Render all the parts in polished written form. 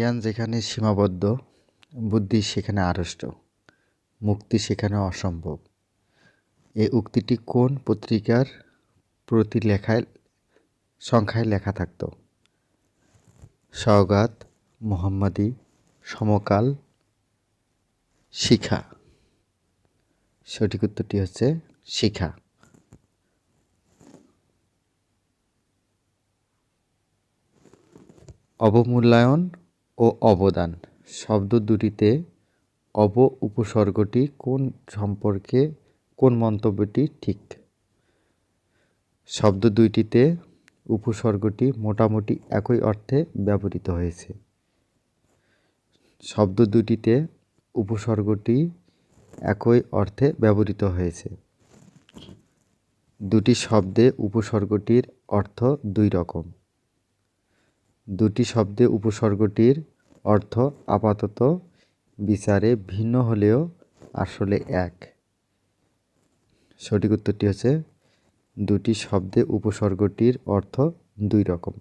জ্ঞান যেখানে সীমাবদ্ধ, বুদ্ধি সেখানে আড়ষ্ট, মুক্তি সেখানে অসম্ভব। এই উক্তিটি কোন পত্রিকার সংখ্যায় লেখা থাকত? সওগাত, মোহাম্মদী, সমকাল, শিখা। সঠিক উত্তরটি হচ্ছে শিখা। অবমূল্যায়ন ও অবদান শব্দ দুটিতে অব উপসর্গটি কোন সম্পর্কে কোন মন্তব্যটি ঠিক? শব্দ দুইটিতে উপসর্গটি মোটামুটি একই অর্থে ব্যবহৃত হয়েছে। শব্দ দুটিতে উপসর্গটি একই অর্থে ব্যবহৃত হয়েছে। দুটি শব্দে উপসর্গটির অর্থ দুই রকম। দুটি শব্দে উপসর্গটির অর্থ আপাতত বিচারে ভিন্ন হলেও আসলে এক। সঠিক উত্তরটি হচ্ছে দুটি শব্দে উপসর্গটির অর্থ দুই রকম।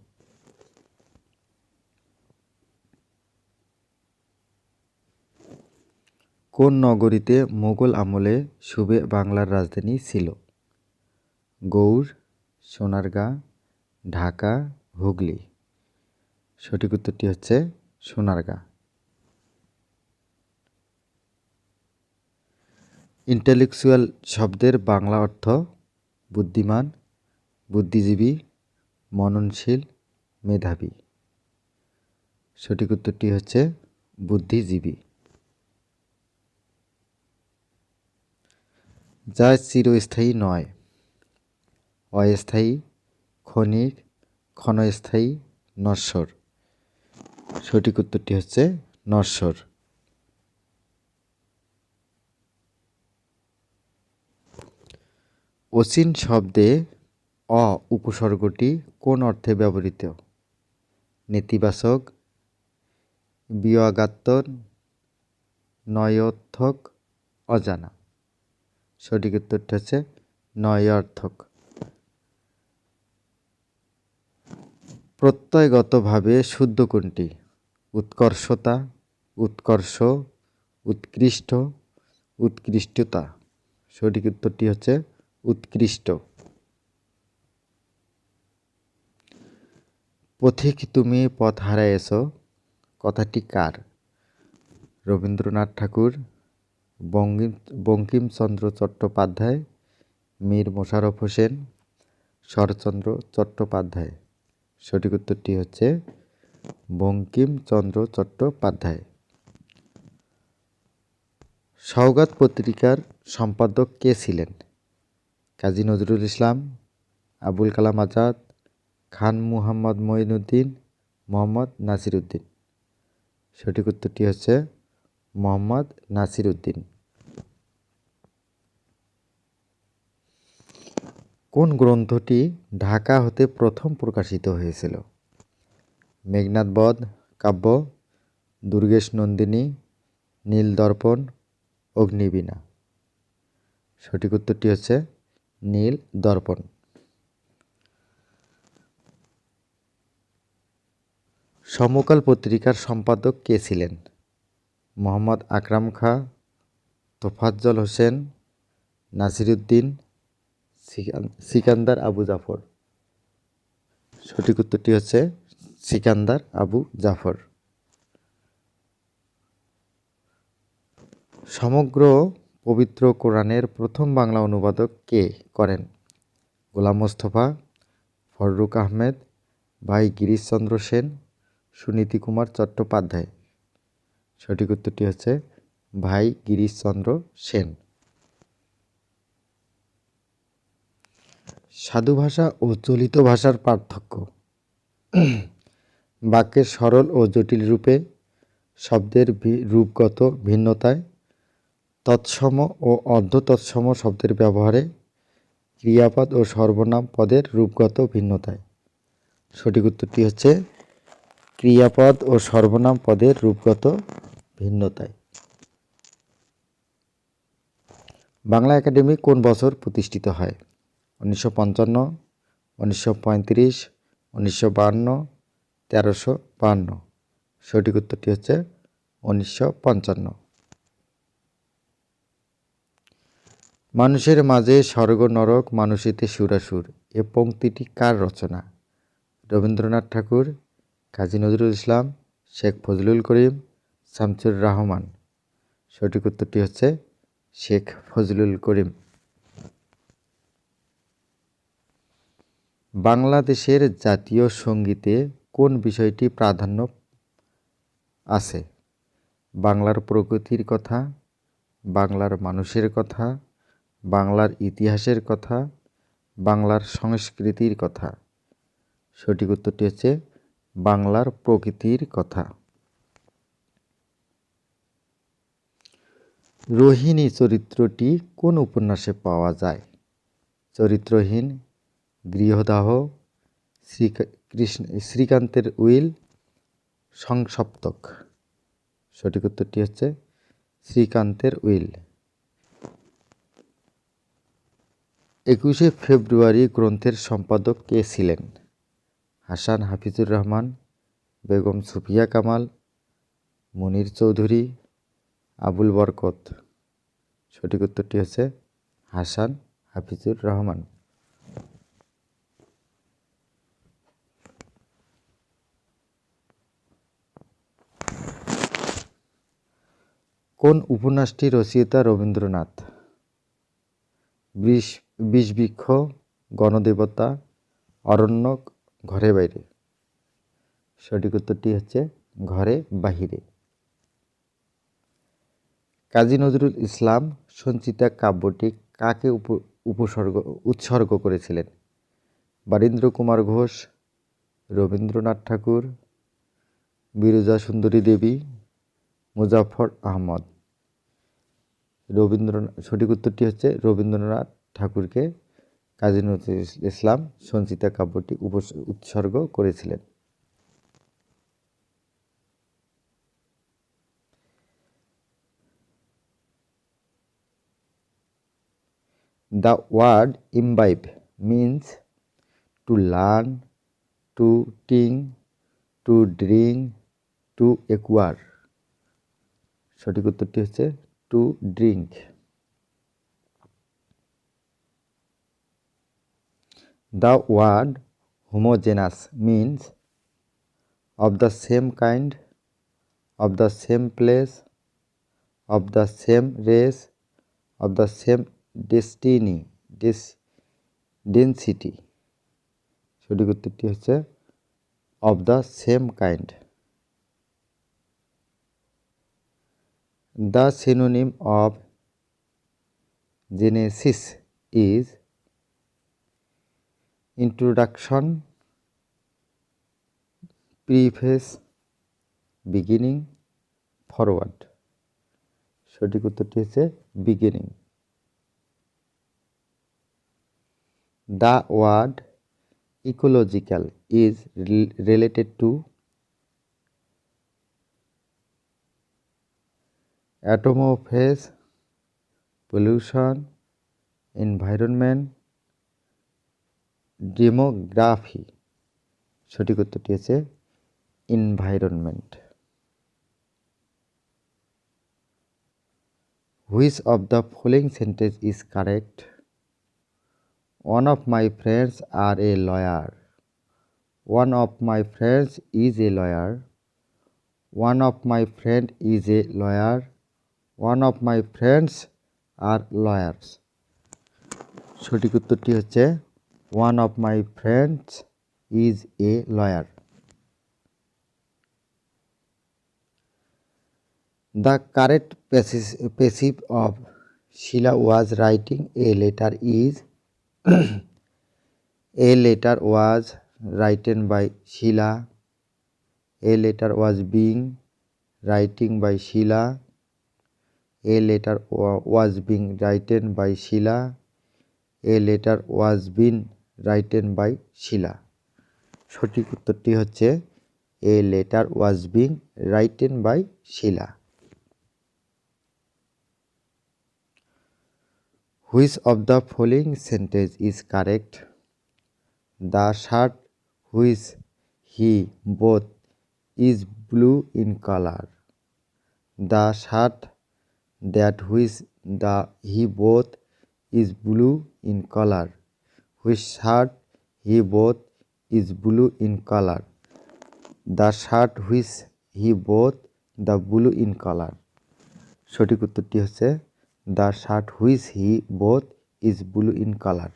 কোন নগরীতে মোগল আমলে সুবে বাংলার রাজধানী ছিল? গৌড়, সোনারগাঁ, ঢাকা, হুগলি। সঠিক উত্তরটি হচ্ছে সোনারগাঁ। ইন্টেলেকচুয়াল শব্দের বাংলা অর্থ বুদ্ধিমান, বুদ্ধিজীবী, মননশীল, মেধাবী। সঠিক উত্তরটি হচ্ছে বুদ্ধিজীবী। যা চিরস্থায়ী নয়। অস্থায়ী, ক্ষণিক, ক্ষণস্থায়ী, নশ্বর। সঠিক উত্তরটি হচ্ছে নশ্বর। অচিন শব্দে অ উপসর্গটি কোন অর্থে ব্যবহৃত? নেতিবাচক, বিয়োগাত্মক, নয়োর্থক, অজানা। সঠিক উত্তরটি হচ্ছে নয়োর্থক। প্রত্যয়গতভাবে শুদ্ধ কোনটি? উৎকর্ষতা, উৎকর্ষ, উৎকৃষ্ট, উৎকৃষ্টতা। সঠিক উত্তরটি হচ্ছে উৎকৃষ্ট। পথিক তুমি পথ হারাইয়াছ কথাটি কার? রবীন্দ্রনাথ ঠাকুর, বঙ্কিমচন্দ্র চট্টোপাধ্যায়, মীর মোশাররফ হোসেন, শরৎচন্দ্র চট্টোপাধ্যায়। সঠিক উত্তরটি হচ্ছে বঙ্কিমচন্দ্র চট্টোপাধ্যায়। সওগাত পত্রিকার সম্পাদক কে ছিলেন? কাজী নজরুল ইসলাম, আবুল কালাম আজাদ, খান মুহাম্মদ মঈনুদ্দিন, মোহাম্মদ নাসির উদ্দিন। সঠিক উত্তরটি হচ্ছে মোহাম্মদ নাসির উদ্দিন। কোন গ্রন্থটি ঢাকা হতে প্রথম প্রকাশিত হয়েছিল? মেঘনাদ বধ কাব্য, দুর্গেশ নন্দিনী, নীল দর্পণ, অগ্নিবীণা। সঠিক উত্তরটি হচ্ছে নীল দর্পণ। সমকাল পত্রিকার সম্পাদক কে ছিলেন? মোহাম্মদ আকরাম খাঁ, তোফাজ্জল হোসেন, নাসিরউদ্দিন, সিকান্দার আবু জাফর। সঠিক উত্তরটি হচ্ছে সিকান্দার আবু জাফর। সমগ্র পবিত্র কোরআনের প্রথম বাংলা অনুবাদক কে করেন? গোলাম মোস্তফা, ফররুখ আহমেদ, ভাই গিরিশচন্দ্র সেন, সুনীতি কুমার চট্টোপাধ্যায়। সঠিক উত্তরটি হচ্ছে ভাই গিরিশচন্দ্র সেন। সাধু ভাষা ও চলিত ভাষার পার্থক্য। বাক্যের সরল ও জটিল রূপে, শব্দের রূপগত ভিন্নতায়, তৎসম ও অর্ধ তৎসম শব্দের ব্যবহারে, ক্রিয়াপদ ও সর্বনাম পদের রূপগত ভিন্নতায়। সঠিক উত্তরটি হচ্ছে ক্রিয়াপদ ও সর্বনাম পদের রূপগত ভিন্নতায়। বাংলা একাডেমি কোন বছর প্রতিষ্ঠিত হয়? 1955, 1935, 1952, 1352। সঠিক উত্তরটি হচ্ছে 1955। মানুষের মাঝে স্বর্গ নরক, মানুষেতে সুরাসুর এ পংক্তিটি কার রচনা? রবীন্দ্রনাথ ঠাকুর, কাজী নজরুল ইসলাম, শেখ ফজলুল করিম, শামসুর রাহমান। সঠিক উত্তরটি হচ্ছে শেখ ফজলুল করিম। বাংলাদেশের জাতীয় সঙ্গীতে কোন বিষয়টি প্রাধান্য আছে? বাংলার প্রকৃতির কথা, বাংলার মানুষের কথা, বাংলার ইতিহাসের কথা, বাংলার সংস্কৃতির কথা। সঠিক উত্তরটি হচ্ছে বাংলার প্রকৃতির কথা। রোহিণী চরিত্রটি কোন উপন্যাসে পাওয়া যায়? চরিত্রহীন, গৃহদাহ, শ্রীকান্তের উইল, সংসপ্তক। সঠিক উত্তরটি হচ্ছে শ্রীকান্তের উইল। 21শে ফেব্রুয়ারি গ্রন্থের সম্পাদক কে ছিলেন? হাসান হাফিজুর রহমান, বেগম সুফিয়া কামাল, মুনির চৌধুরী, আবুল বরকত। সঠিক উত্তরটি হচ্ছে হাসান হাফিজুর রহমান। কোন উপন্যাসটি রচয়িতা রবীন্দ্রনাথ? বিষবৃক্ষ, গণদেবতা, অরণ্যক, ঘরে বাইরে। সঠিক উত্তরটি হচ্ছে ঘরে বাহিরে। কাজী নজরুল ইসলাম সঞ্চিতা কাব্যটি কাকে উৎসর্গ করেছিলেন? বারীন্দ্র কুমার ঘোষ, রবীন্দ্রনাথ ঠাকুর, বিরজা সুন্দরী দেবী, মুজাফফর আহমদ। সঠিক উত্তরটি হচ্ছে রবীন্দ্রনাথ ঠাকুরকে কাজী নজরুল ইসলাম সঞ্চিতা কাব্যটি উৎসর্গ করেছিলেন। The word imbibe means to learn, to think, to drink, to acquire. সঠিক উত্তরটি হচ্ছে to drink. The word homogeneous means of the same kind, of the same place, of the same race, of the same density. সঠিক উত্তরটি হচ্ছে of the same kind. The synonym of genesis is introduction, preface, beginning, forward. সঠিক উত্তরটি হচ্ছে beginning. The word ecological is related to atmosphere, pollution, environment, demography. সঠিক উত্তরটি হচ্ছে environment. Which of the following sentence is correct? One of my friends are a lawyer. One of my friends is a lawyer. One of my friend is a lawyer. One of my friends are lawyers. সঠিক উত্তরটি হচ্ছে one of my friends is a lawyer. The correct passive of Sheila was writing a letter is a letter was written by Sheila. A letter was being writing by Sheila. A letter was being written by Sheila. A letter was been written by Sheila. সঠিক উত্তরটি হচ্ছে a letter was being written by Sheila. Which of the following sentence is correct? The shirt which he bought is blue in color. The shirt that which he bought is blue in color. Which shirt he bought is blue in color. The shirt which he bought the blue in color. সঠিক উত্তরটি হচ্ছে the shirt which he bought is blue in color.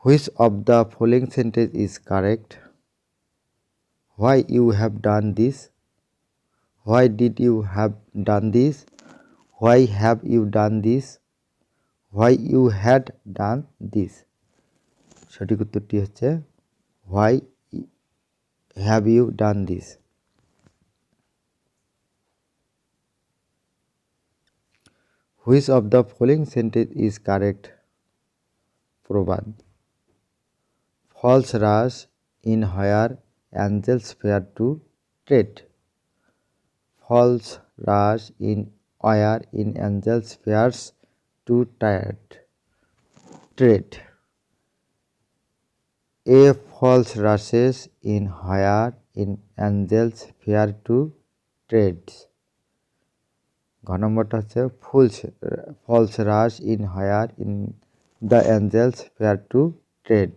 Which of the following sentence is correct? Why you have done this? Why did you have done this? Why have you done this? Why you had done this? সঠিক উত্তরটি হচ্ছে why have you done this? Which of the following sentence is correct? প্রবাদ False rush in where angels fear to tread. False rush in where in angels fears to tread. A false rushes in where in angels fear to tread. ঘ নম্বরটা হচ্ছে false rush in where in the angels fear to tread.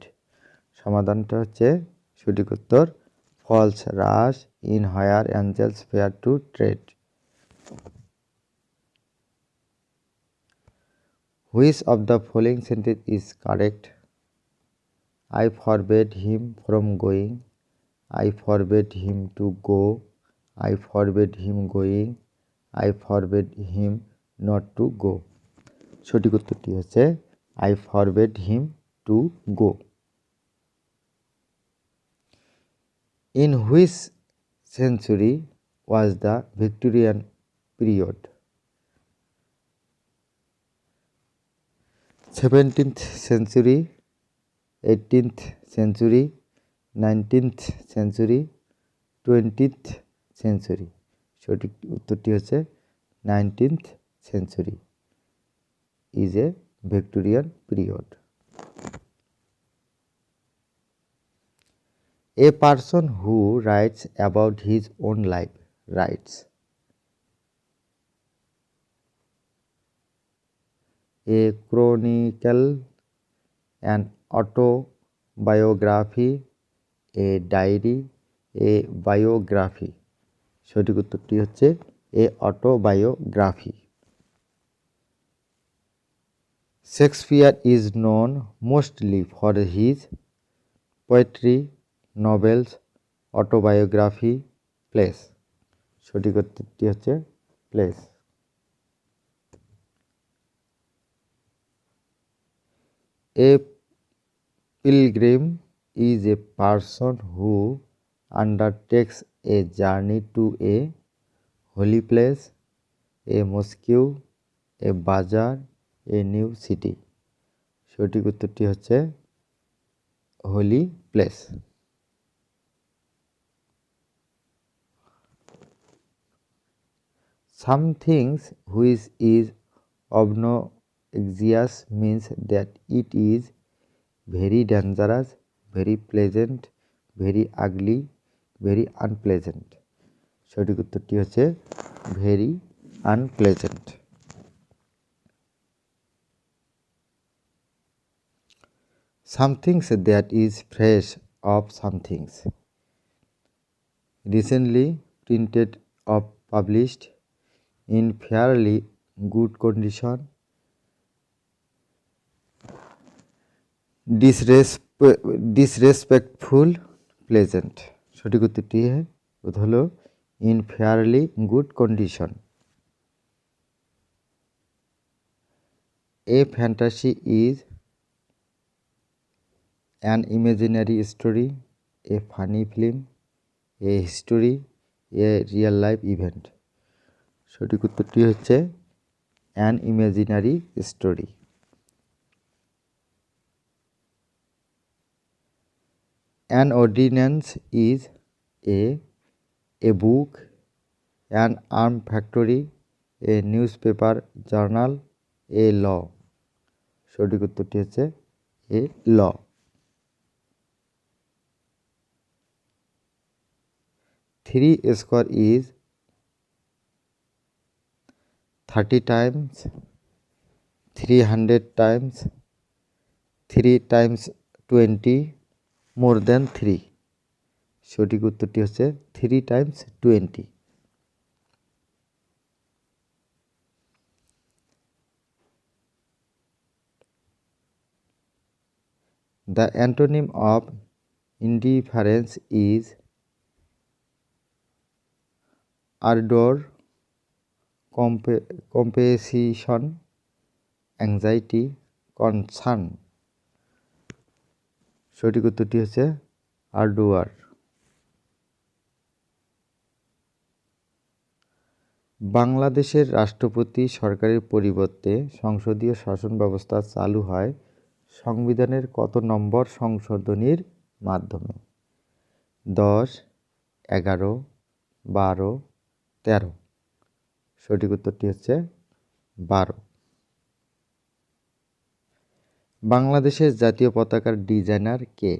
সমাধানটা হচ্ছে সঠিক উত্তর false rush in where angels fear to tread. Which of the following sentence is correct? I forbade him from going. I forbade him to go. I forbade him going. I forbade him not to go. সঠিক উত্তরটি হচ্ছে I forbade him to go. In which century was the Victorian period? 17th century, 18th century, 19th century, 20th century. সঠিক উত্তরটি হচ্ছে 19th century is a Victorian period. A person who writes about his own life writes. A chronicle, an autobiography, a diary, a biography. সঠিক উত্তরটি হচ্ছে a autobiography. Shakespeare is known mostly for his poetry, novels, autobiography, plays. সঠিক উত্তরটি হচ্ছে plays. A pilgrim is a person who undertakes a journey to a holy place, a mosque, a bazaar, a new city. সঠিক উত্তরটি হচ্ছে holy place. Some things which is obnoxious means that it is very dangerous, very pleasant, very ugly, very unpleasant. সঠিক উত্তরটি হচ্ছে very unpleasant. Some things that is fresh of some things. Recently printed or published, in fairly good condition, disrespectful, pleasant. সঠিক উত্তরটি হলো in fairly good condition. A fantasy is an imaginary story, a funny film, a history, a real life event. সঠিক উত্তরটি হচ্ছে an imaginary story. An ordinance is a book, an arm factory, a newspaper journal, a law. সঠিক উত্তরটি হচ্ছে a law. 3 square is 30 times 300 times 3 times 20 more than 3। সঠিক উত্তরটি হচ্ছে 3 times 20। The antonym of indifference is ardor, compassion, anxiety, concern। সঠিক উত্তরটি হচ্ছে আর্ডোয়ার। বাংলাদেশের রাষ্ট্রপতি সরকারের পরিবর্তে সংসদীয় শাসন ব্যবস্থা চালু হয় সংবিধানের কত নম্বর সংশোধনীর মাধ্যমে? 10, 11, 12, 13। সঠিক উত্তরটি হচ্ছে 12। বাংলাদেশের জাতীয় পতাকার ডিজাইনার কে?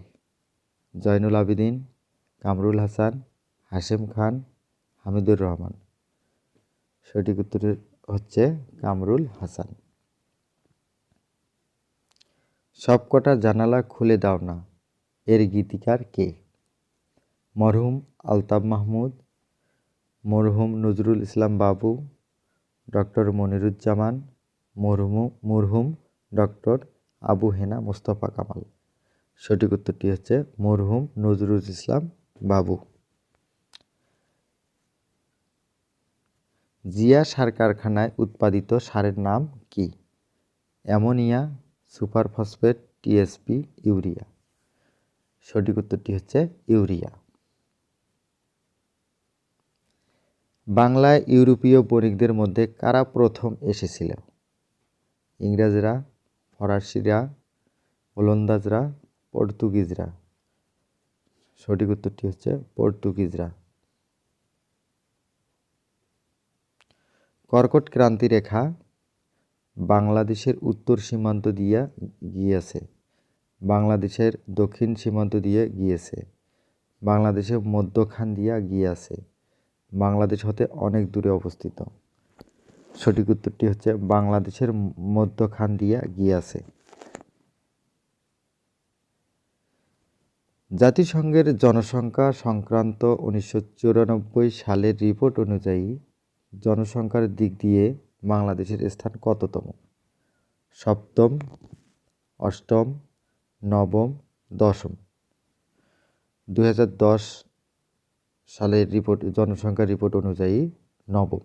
জয়নুল আবেদিন, কামরুল হাসান, হাশেম খান, হামিদুর রহমান। সঠিক উত্তর হচ্ছে কামরুল হাসান। সবকটা জানালা খুলে দাও না এর গীতিকার কে? মরহুম আলতাফ মাহমুদ, মরহুম নজরুল ইসলাম বাবু, ডক্টর মনিরুজ্জামান, মরহুম ডক্টর আবু হেনা মোস্তফা কামাল। সঠিক উত্তরটি হচ্ছে মরহুম নজরুল ইসলাম বাবু। জিয়া সার কারখানায় উৎপাদিত সারের নাম কি? Ammonia, superphosphate, TSP, urea. সঠিক উত্তরটি হচ্ছে ইউরিয়া। বাংলায় ইউরোপীয় বণিকদের মধ্যে কারা প্রথম এসেছিল? ইংরেজরা, ফরাসিরা, ওলন্দাজরা, পর্তুগিজরা। সঠিক উত্তরটি হচ্ছে পর্তুগিজরা। কর্কট ক্রান্তি রেখা বাংলাদেশের উত্তর সীমান্ত দিয়ে গিয়েছে, বাংলাদেশের দক্ষিণ সীমান্ত দিয়ে গিয়েছে, বাংলাদেশের মধ্যখান দিয়া গিয়েছে, বাংলাদেশ হতে অনেক দূরে অবস্থিত। সঠিক উত্তরটি হচ্ছে বাংলাদেশের মধ্যখান দিয়া গিয়েছে। জাতিসংঘের জনসংখ্যা সংক্রান্ত 1994 সালের রিপোর্ট অনুযায়ী জনসংখ্যার দিক দিয়ে বাংলাদেশের স্থান কততম? সপ্তম, অষ্টম, নবম, দশম। 2010 সালের জনসংখ্যার রিপোর্ট অনুযায়ী নবম।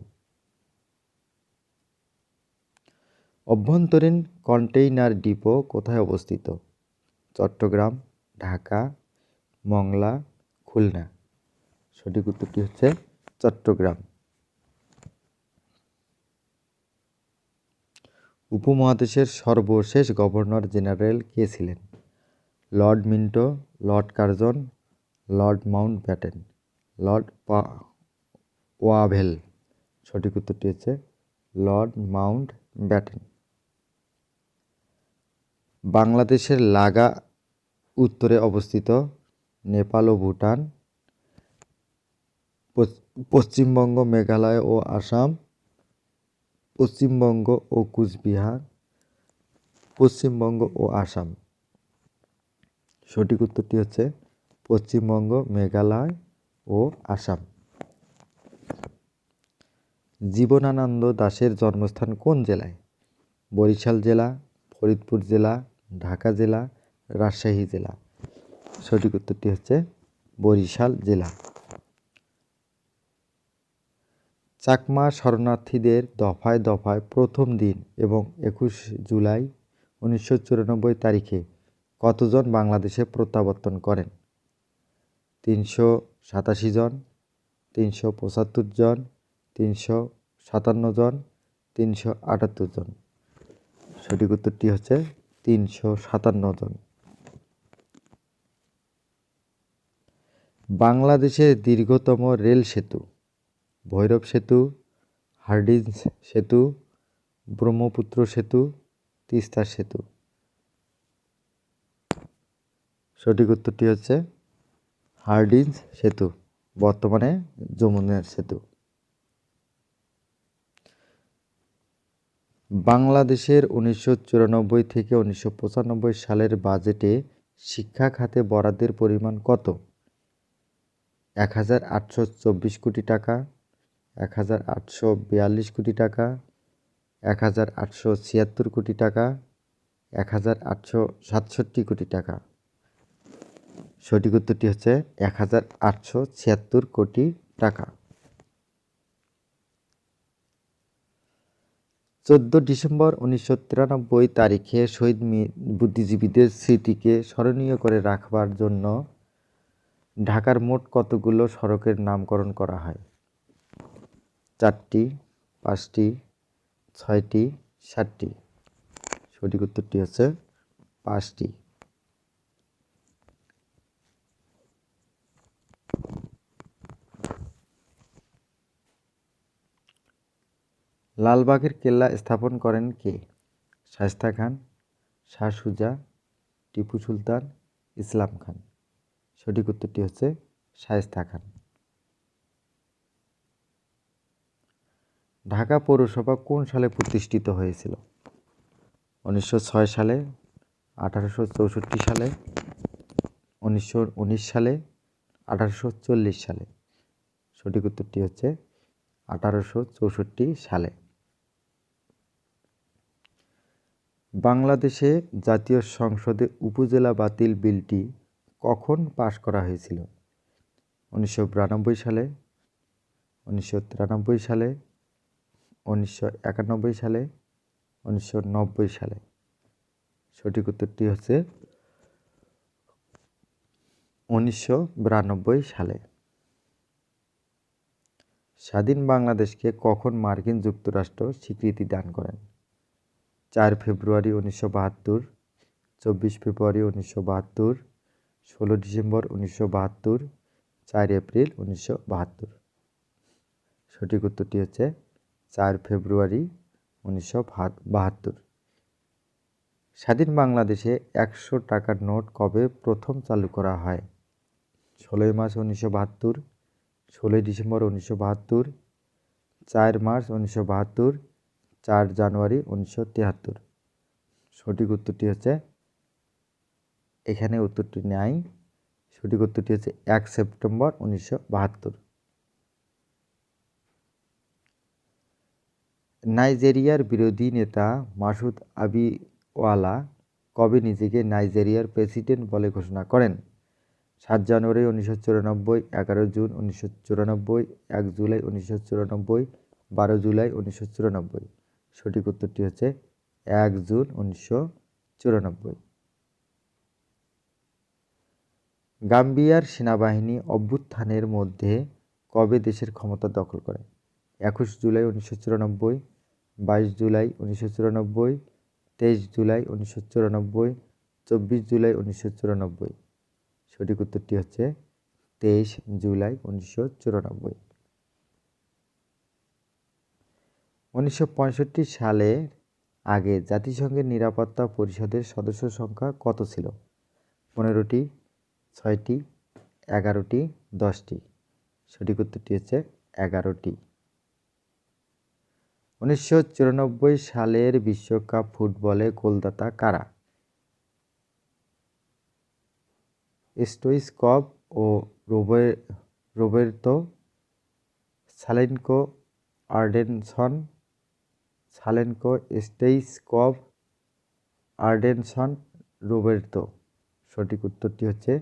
অভ্যন্তরীণ কন্টেইনার ডিপো কোথায় অবস্থিত? চট্টগ্রাম, ঢাকা, মংলা, খুলনা। সঠিক উত্তরটি হচ্ছে চট্টগ্রাম। উপমহাদেশের সর্বশেষ গভর্নর জেনারেল কে ছিলেন? Lord Minto, Lord Curzon, Lord Mountbatten, Lord Wavell. সঠিক উত্তরটি হচ্ছে লর্ড মাউন্টব্যাটেন। বাংলাদেশের লাগা উত্তরে অবস্থিত নেপাল ও ভুটান, পশ্চিমবঙ্গ, মেঘালয় ও আসাম, পশ্চিমবঙ্গ ও কুচবিহার, পশ্চিমবঙ্গ ও আসাম। সঠিক উত্তরটি হচ্ছে পশ্চিমবঙ্গ, মেঘালয় ও আসাম। জীবনানন্দ দাশের জন্মস্থান কোন জেলায়? বরিশাল জেলা, ফরিদপুর জেলা, ঢাকা জেলা, রাজশাহী জেলা। সঠিক উত্তরটি হচ্ছে বরিশাল জেলা। চাকমা শরণার্থীদের দফায় দফায় প্রথম দিন এবং 21 জুলাই 1994 তারিখে কতজন বাংলাদেশে প্রত্যাবর্তন করেন? 387 জন, 375 জন, 357 জন, 378 জন। সঠিক উত্তরটি হচ্ছে 357 জন। বাংলাদেশের দীর্ঘতম রেল সেতু? ভৈরব সেতু, হার্ডিঞ্জ সেতু, ব্রহ্মপুত্র সেতু, তিস্তা সেতু। সঠিক উত্তরটি হচ্ছে হার্ডিঞ্জ সেতু। বর্তমানে যমুনার সেতু। বাংলাদেশের 1994 থেকে 1995 সালের বাজেটে শিক্ষা খাতে বরাদ্দের পরিমাণ কত? 1824 কোটি টাকা, 1842 কোটি টাকা, 1876 কোটি টাকা, 1867 কোটি টাকা। সঠিক উত্তরটি হচ্ছে 1876 কোটি টাকা। 14 ডিসেম্বর 1993 তারিখে শহীদ বুদ্ধিজীবীদের স্মৃতিকে স্মরণীয় করে রাখবার জন্য ঢাকার মোট কতগুলো সড়কের নামকরণ করা হয়? 4টি, 5টি, 6টি, 7টি। সঠিক উত্তরটি হচ্ছে 5টি। লালবাগের কেল্লা স্থাপন করেন কে? শায়েস্তা খান, শাহ সুজা, টিপু সুলতান, ইসলাম খান। সঠিক উত্তরটি হচ্ছে শায়েস্তা খান। ঢাকা পৌরসভা কোন সালে প্রতিষ্ঠিত হয়েছিল? 1906 সালে, 1864 সালে, 1919 সালে, 1840 সালে। সঠিক উত্তরটি হচ্ছে 1864 সালে। বাংলাদেশে জাতীয় সংসদে উপজেলা বাতিল বিলটি কখন পাস করা হয়েছিল? 1992 সালে, 1993 সালে, 1991 সালে, 1990 সালে। সঠিক উত্তরটি হচ্ছে 1992 সালে। স্বাধীন বাংলাদেশকে কখন মার্কিন যুক্তরাষ্ট্র স্বীকৃতি দান করেন? 4 ফেব্রুয়ারি 1972, 24 ফেব্রুয়ারি 1972, 16 ডিসেম্বর 1972, 4 এপ্রিল 1972। সঠিক উত্তরটি হচ্ছে 4 ফেব্রুয়ারি 1972। স্বাধীন বাংলাদেশে 100 টাকার নোট কবে প্রথম চালু করা হয়? 16 মার্চ 1972, 16 ডিসেম্বর 1972, 4 মার্চ 1972, 4 জানুয়ারি 1973। সঠিক উত্তরটি হচ্ছে, এখানে উত্তরটি নাই, সঠিক উত্তরটি হচ্ছে 1 সেপ্টেম্বর 1972। নাইজেরিয়ার বিরোধী নেতা মাসুদ আবিওয়ালা কবে নিজেকে নাইজেরিয়ার প্রেসিডেন্ট বলে ঘোষণা করেন? 7 জানুয়ারি 1994, 11 জুন 1994, 1 জুলাই 1994, 12 জুলাই 1994। সঠিক উত্তরটি হচ্ছে 1 জুন 1994। গাম্বিয়ার সেনাবাহিনী অভ্যুত্থানের মধ্যে কবে দেশের ক্ষমতা দখল করে? 21 জুলাই 1994, 22 জুলাই 1994, 23 জুলাই 1994, 24 জুলাই 1994। সঠিক উত্তরটি হচ্ছে 23 জুলাই 1994। 1965 সালের আগে জাতিসংঘের নিরাপত্তা পরিষদের সদস্য সংখ্যা কত ছিল? 15টি, 6টি, 11টি, 10টি। সঠিক উত্তরটি হচ্ছে 11টি। 1994 সালের বিশ্বকাপ ফুটবলে গোলদাতা কারা? স্টোইচকভ ও রোবের্তো সালেনকো আর্ডেনসন, সালেনকো, স্টোইচকভ, আর্ডেনসন, রোবের্তো। সঠিক উত্তরটি হচ্ছে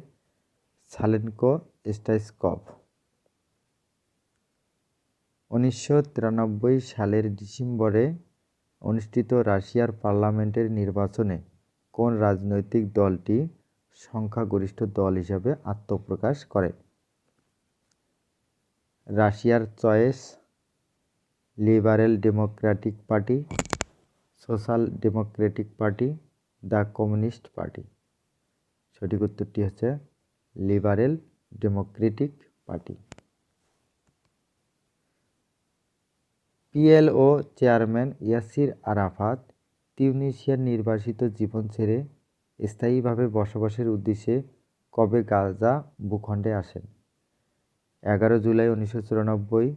সালেনকো, স্টোইচকভ। 1993 সালের ডিসেম্বরে অনুষ্ঠিত রাশিয়ার পার্লামেন্টের নির্বাচনে কোন রাজনৈতিক দলটি সংখ্যাগরিষ্ঠ দল হিসেবে আত্মপ্রকাশ করে? রাশিয়ার choice, liberal democratic party, social democratic party, the communist party. সঠিক উত্তরটি হচ্ছে liberal democratic party. PLO chairman Yasser Arafat তিউনিসিয়ার নির্বাসিত জীবন ছেড়ে স্থায়ীভাবে বসবাসের উদ্দেশ্যে কবে গাজা ভূখণ্ডে আসেন? 11 জুলাই 1994,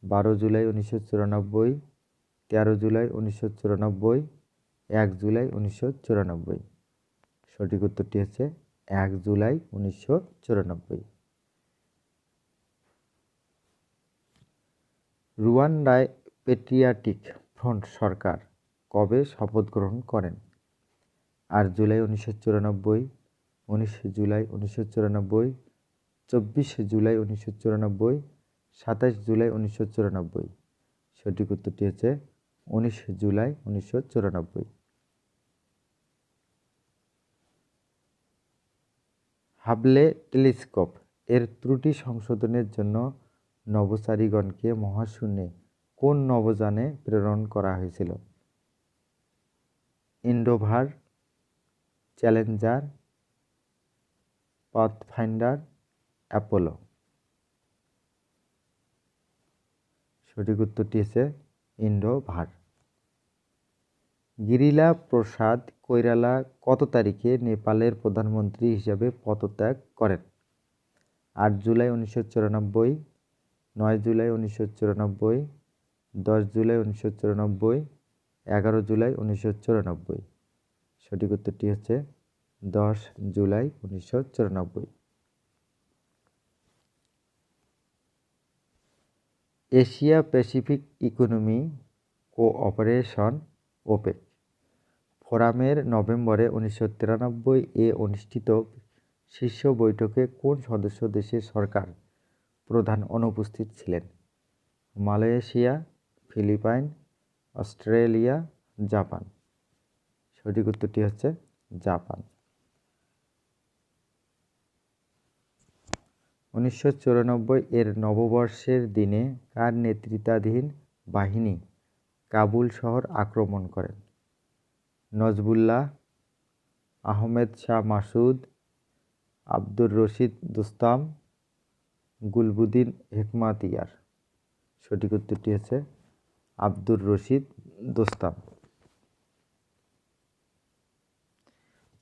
12 জুলাই 1994, 13 জুলাই 1994, 1 জুলাই 1994। সঠিক উত্তরটি হচ্ছে 1 জুলাই 1994। রুয়ান্ডায় পেট্রিয়াটিক ফ্রন্ট সরকার কবে শপথ গ্রহণ করেন? 8 জুলাই 1994, 19 জুলাই 1994, 24 জুলাই 1994, 27 জুলাই 1994। সঠিক উত্তরটি হচ্ছে 19 জুলাই 1994। হাবলে টেলিস্কোপ এর ত্রুটি সংশোধনের জন্য নভোচারীগণকে মহাশূন্যে কোন নভোযানে প্রেরণ করা হয়েছিল? এন্ডোভার, চ্যালেঞ্জার, পাথফাইন্ডার, অ্যাপোলো। সঠিক উত্তরটি হচ্ছে এন্ডোভার। গিরিলা প্রসাদ কৈরালা কত তারিখে নেপালের প্রধানমন্ত্রী হিসাবে পদত্যাগ করেন? 8 জুলাই 1994, 9 জুলাই 1994, 10 জুলাই 1994, 11 জুলাই 1994। সঠিক উত্তরটি হচ্ছে 10 জুলাই 1994। Asia Pacific economy cooperation APEC ফোরামের নভেম্বরে 1993 অনুষ্ঠিত শীর্ষ বৈঠকে কোন সদস্য দেশের সরকার প্রধান অনুপস্থিত ছিলেন? Malaysia, Philippine, Australia, Japan. সঠিক উত্তরটি হচ্ছে জাপান। 1994 এর নববর্ষের দিনে কার নেতৃত্বাধীন বাহিনী কাবুল শহর আক্রমণ করেন? নজবুল্লাহ, আহমেদ শাহ মাসুদ, আব্দুর রশিদ দোস্তাম, গুলবুদ্দিন হেকমাতিয়ার। সঠিক উত্তরটি হচ্ছে আব্দুর রশিদ দোস্তাম।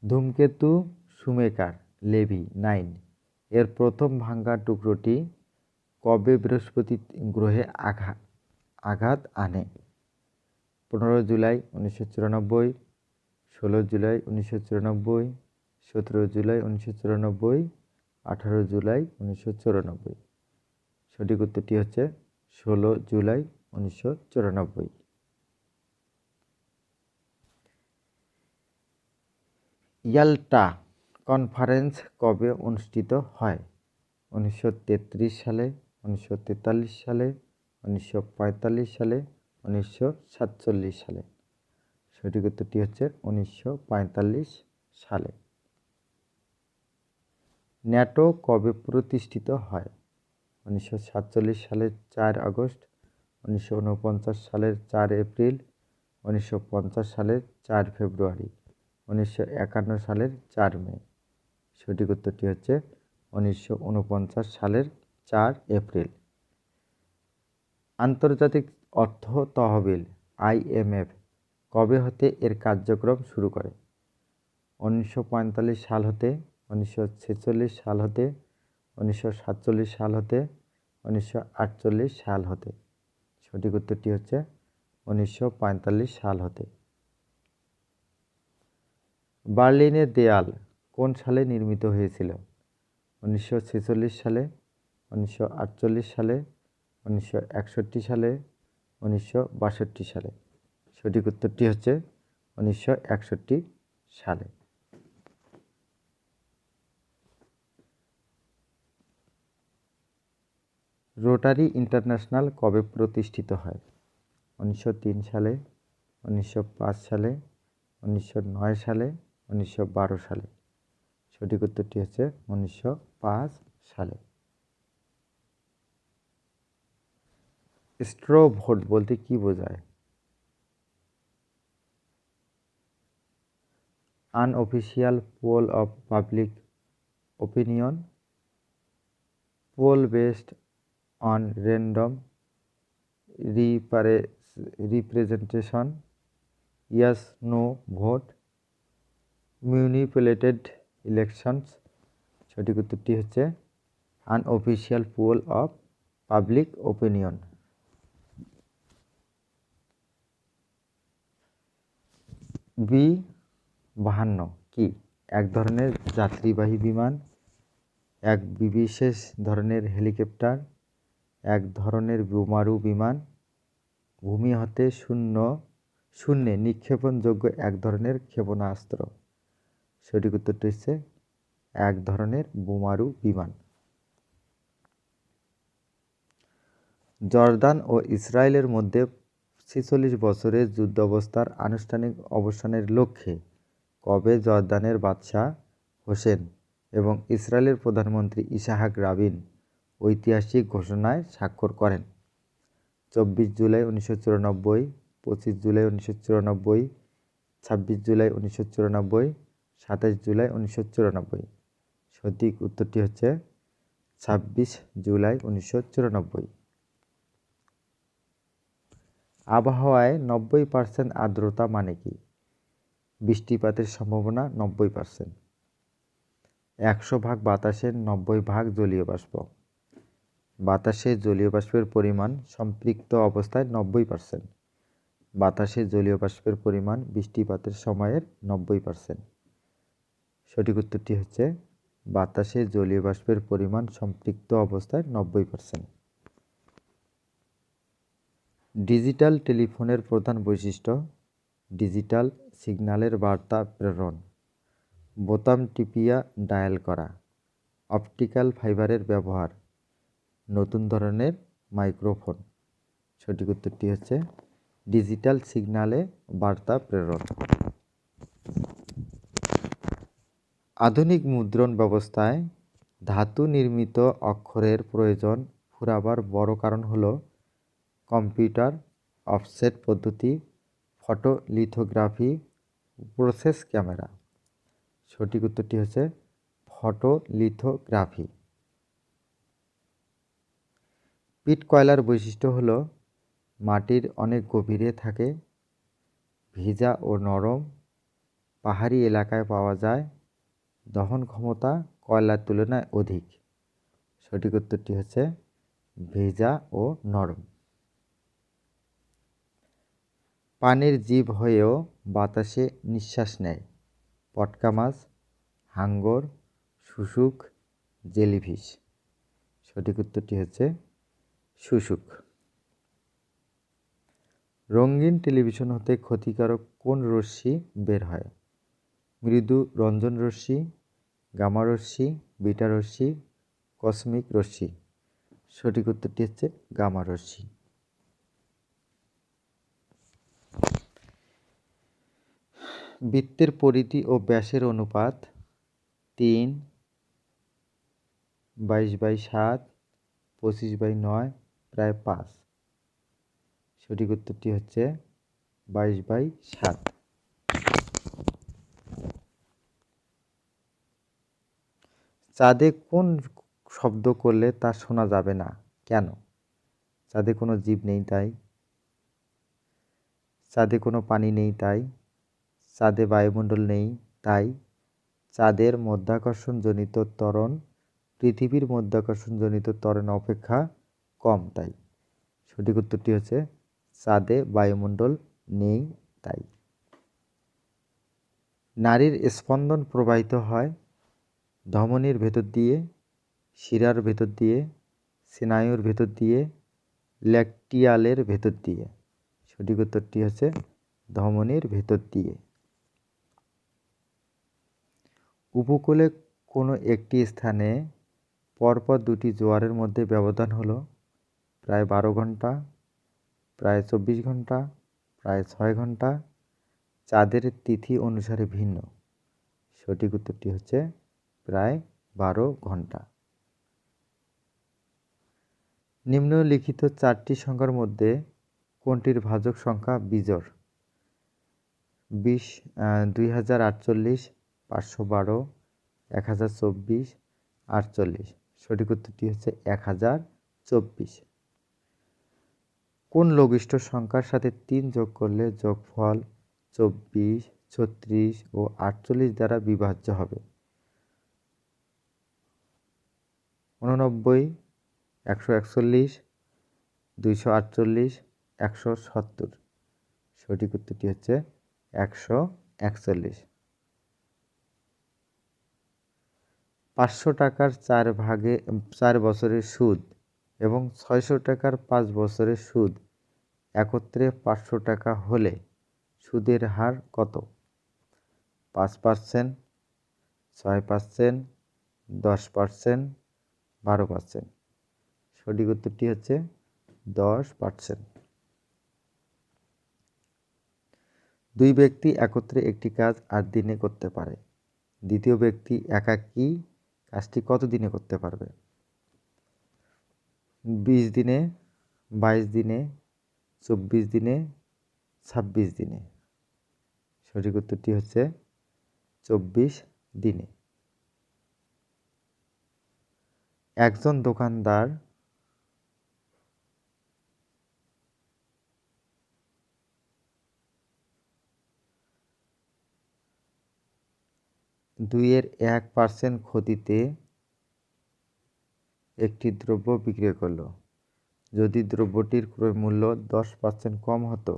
ধূমকেতু শুমেকার লেভি 9 এর প্রথম ভাঙ্গা টুকরোটি কবে বৃহস্পতি গ্রহে আঘাত আনে? 15 জুলাই 1994, 16 জুলাই 1994, 17 জুলাই 1994, 18 জুলাই 1994। সঠিক উত্তরটি হচ্ছে 16 জুলাই 1994। ইয়াল্টা কনফারেন্স কবে অনুষ্ঠিত হয়? 1933 সালে, 1943 সালে, 1945 সালে, 1947 সালে। সঠিক উত্তরটি হচ্ছে 1945 সালে। ন্যাটো কবে প্রতিষ্ঠিত হয়? 1947 সালের 4 আগস্ট, 1949 সালের 4 এপ্রিল, 1950 সালের 4 ফেব্রুয়ারি, 1951 সালের 4 মে। সঠিক উত্তরটি হচ্ছে 1949 সালের 4 এপ্রিল। আন্তর্জাতিক অর্থ তহবিল IMF কবে হতে এর কার্যক্রম শুরু করে? 1945 সাল হতে, 1946 সাল হতে, 1947 সাল হতে, 1948 সাল হতে। সঠিক উত্তরটি হচ্ছে 1945 সাল হতে। বার্লিনের দেয়াল কোন সালে নির্মিত হয়েছিল? 1946 সালে, 1948 সালে, 1961 সালে, 1962 সালে। সঠিক উত্তরটি হচ্ছে 1961 সালে। রোটারি ইন্টারন্যাশনাল কবে প্রতিষ্ঠিত হয়? 1903 সালে, 1905 সালে, 1909 সালে, 1912 সালে। সঠিক উত্তরটি হচ্ছে 1905 সালে। স্ট্র ভোট বলতে কি বোঝায়? Unofficial poll of public opinion, poll based on random representation, yes no vote, manipulated elections. সঠিক উত্তরটি হচ্ছে unofficial poll of public opinion. B-52 কি? এক ধরনের যাত্রীবাহী বিমান, এক বিশেষ ধরনের হেলিকপ্টার, এক ধরনের বোমারু বিমান, ভূমি হতে শূন্যে নিক্ষেপণযোগ্য এক ধরনের ক্ষেপণাস্ত্র। সঠিক উত্তরটি হচ্ছে এক ধরনের বোমারু বিমান। জর্দান ও ইসরায়েলের মধ্যে 46 বছরের যুদ্ধাবস্থার আনুষ্ঠানিক অবসানের লক্ষ্যে কবে জর্দানের বাদশাহ হোসেন এবং ইসরায়েলের প্রধানমন্ত্রী ইসহাক রাবিন ঐতিহাসিক ঘোষণায় স্বাক্ষর করেন? 24 জুলাই 1994, 25 জুলাই 1994, 26 জুলাই 1994, 27 জুলাই 1994। সঠিক উত্তরটি হচ্ছে 26 জুলাই 1994। আবহাওয়ায় 90% আর্দ্রতা মানে কি? বৃষ্টিপাতের সম্ভাবনা 90%। 100 ভাগ বাতাসের 90 ভাগ জলীয় বাষ্প। বাতাসে জলীয় বাষ্পের পরিমাণ সম্পৃক্ত অবস্থায় 90%। বাতাসে জলীয় বাষ্পের পরিমাণ বৃষ্টিপাতের সময়ের 90%। সঠিক উত্তরটি হচ্ছে বাতাসে জলীয় বাষ্পের পরিমাণ সম্পৃক্ত অবস্থায় 90%। ডিজিটাল টেলিফোনের প্রধান বৈশিষ্ট্য? ডিজিটাল সিগন্যালের বার্তা প্রেরণ, বোতাম টিপিয়া ডায়াল করা, অপটিক্যাল ফাইবারের ব্যবহার, নতুন ধরনের মাইক্রোফোন। সঠিক উত্তরটি হচ্ছে ডিজিটাল সিগন্যালে বার্তা প্রেরণ। আধুনিক মুদ্রণ ব্যবস্থায় ধাতু নির্মিত অক্ষরের প্রয়োজন ফুরাবার বড় কারণ হলো কম্পিউটার, অফসেট পদ্ধতি, ফটোলিথোগ্রাফি, প্রসেস ক্যামেরা। সঠিক উত্তরটি হচ্ছে ফটোলিথোগ্রাফি। পিট কয়লার বৈশিষ্ট্য হলো মাটির অনেক গভীরে থাকে, ভিজা ও নরম, পাহাড়ি এলাকায় পাওয়া যায়, দহন ক্ষমতা কয়লার তুলনায় অধিক। সঠিক উত্তরটি হচ্ছে ভেজা ও নরম। পানির জীব হয়েও বাতাসে নিঃশ্বাস নেয়, পটকা মাছ, হাঙ্গর, শুশুক, জেলিফিশ। সঠিক উত্তরটি হচ্ছে শুশুক। রঙিন টেলিভিশন হতে ক্ষতিকারক কোন রশ্মি বের হয়? মৃদু রঞ্জন রশ্মি, গামা রশ্মি, বিটা রশ্মি, কসমিক রশ্মি। সঠিক উত্তরটি হচ্ছে গামা রশ্মি। বৃত্তের পরিধি ও ব্যাসের অনুপাত 3, 22/7, 25/9, প্রায় 5। সঠিক উত্তরটি হচ্ছে 22/7। চাঁদে কোন শব্দ করলে তা শোনা যাবে না, কেন? চাঁদে কোনো জীব নেই তাই, চাঁদে কোনো পানি নেই তাই, চাঁদে বায়ুমণ্ডল নেই তাই, চাঁদের মাধ্যাকর্ষণজনিত ত্বরণ পৃথিবীর মাধ্যাকর্ষণজনিত ত্বরণ অপেক্ষা কম তাই। সঠিক উত্তরটি হচ্ছে চাঁদে বায়ুমণ্ডল নেই তাই। নারীর স্পন্দন প্রবাহিত হয় ধমনীর ভেতর দিয়ে, শিরার ভেতর দিয়ে, স্নায়ুর ভেতর দিয়ে, ল্যাকটিয়ালের ভেতর দিয়ে। সঠিক উত্তরটি হচ্ছে ধমনীর ভেতর দিয়ে। উপকূলে কোনো একটি স্থানে পরপর দুটি জোয়ারের মধ্যে ব্যবধান হলো প্রায় 12 ঘন্টা, প্রায় 24 ঘন্টা, প্রায় 6 ঘন্টা, চাঁদের তিথি অনুসারে ভিন্ন। সঠিক উত্তরটি হচ্ছে প্রায় 12 ঘন্টা। নিম্নলিখিত 4টি সংখ্যার মধ্যে কোনটির ভাজক সংখ্যা বিজোড়? 2048, 512, 1024, 48। সঠিক উত্তরটি হচ্ছে 1024। কোন লঘিষ্ঠ সংখ্যার সাথে 3 যোগ করলে যোগফল 24, 36 ও 48 দ্বারা বিভাজ্য হবে? 89, 141, 248, 170। সঠিক উত্তরটি হচ্ছে 141। 500 টাকার 4 বছরের সুদ এবং 600 টাকার 5 বছরের সুদ একত্রে 500 টাকা হলে সুদের হার কত? 5%, 6%, 10%, 12%। সঠিক উত্তরটি হচ্ছে 10%। 2 ব্যক্তি একত্রে একটি কাজ 8 দিনে করতে পারে। দ্বিতীয় ব্যক্তি একাকী কাজটি কত দিনে করতে পারবে? 20 দিনে, 22 দিনে, 24 দিনে, 26 দিনে। সঠিক উত্তরটি হচ্ছে 24 দিনে। একজন দোকানদার দুইয়ের 1% ক্ষতিতে একটি দ্রব্য বিক্রয় করলো। যদি দ্রব্যটির ক্রয় মূল্য 10% কম হতো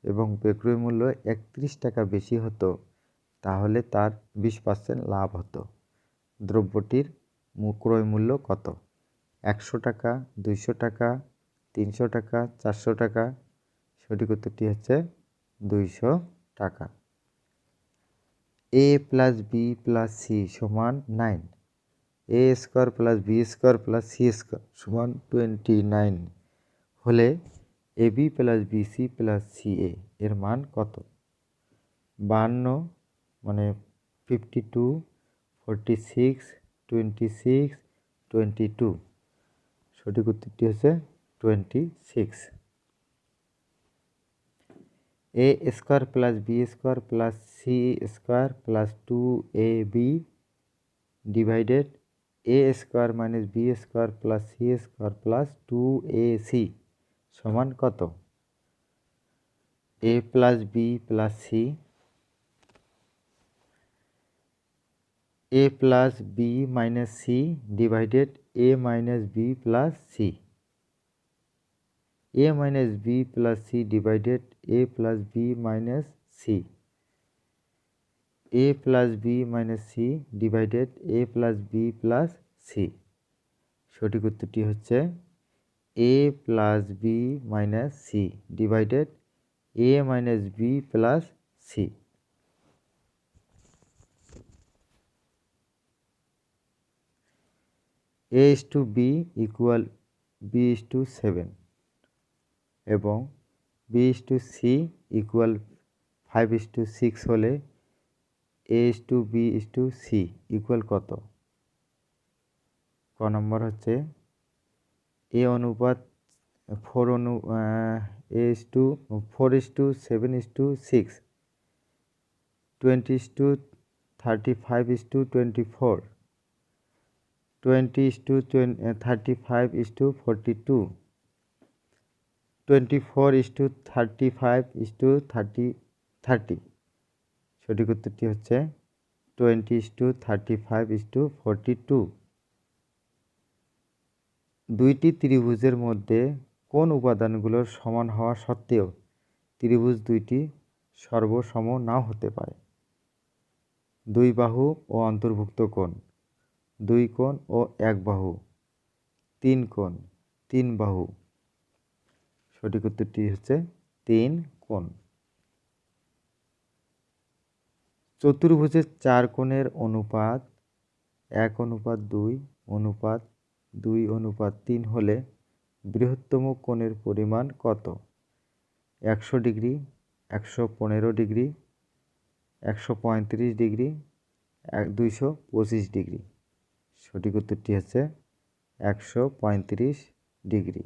এবং বিক্রয় মূল্য 31 টাকা বেশি হতো, তাহলে তার 20% লাভ হতো। দ্রব্যটির ক্রয় মূল্য কত? 100 টাকা, 200 টাকা, 300 টাকা, 400 টাকা। সঠিক উত্তরটি হচ্ছে 200 টাকা। a + b + c = 9। a² + b² + c² = 29 হলে ab + bc + ca এর মান কত? 52, মানে 52, 46, 26, 22। সঠিক উত্তরটি হচ্ছে 26। a² + b² + c² + 2ab divided a² - b² + c² + 2ac সমান কত? a + b + c, a + b - c divided a - b + c, a - b + c divided a + b - c, a + b - c divided a + b + c। সঠিক উত্তরটি হচ্ছে a + b - c divided a - b + c। a/b = b/7 এবং b/c = 5/6 হলে a/b/c = কত? ক নম্বর হচ্ছে a অনুপাত 4:7:6, 20:35:24, 20:35:42, 24:35:30। সঠিক উত্তরটি হচ্ছে 20:35:42। দুইটি ত্রিভুজের মধ্যে কোন উপাদানগুলোর সমান হওয়া সত্ত্বেও ত্রিভুজ দুইটি সর্বসম নাও হতে পারে? 2 বাহু ও অন্তর্ভুক্ত কোণ, 2 কোণ ও 1 বাহু, 3 কোণ, 3 বাহু। সঠিক উত্তরটি হচ্ছে 3 কোণ। চতুর্ভুজের 4 কোণের অনুপাত 1:2:2:3 হলে বৃহত্তম কোণের পরিমাণ কত? 100 ডিগ্রি, 115 ডিগ্রি, 135 ডিগ্রি, 225 ডিগ্রি। সঠিক উত্তরটি হচ্ছে 135 ডিগ্রি।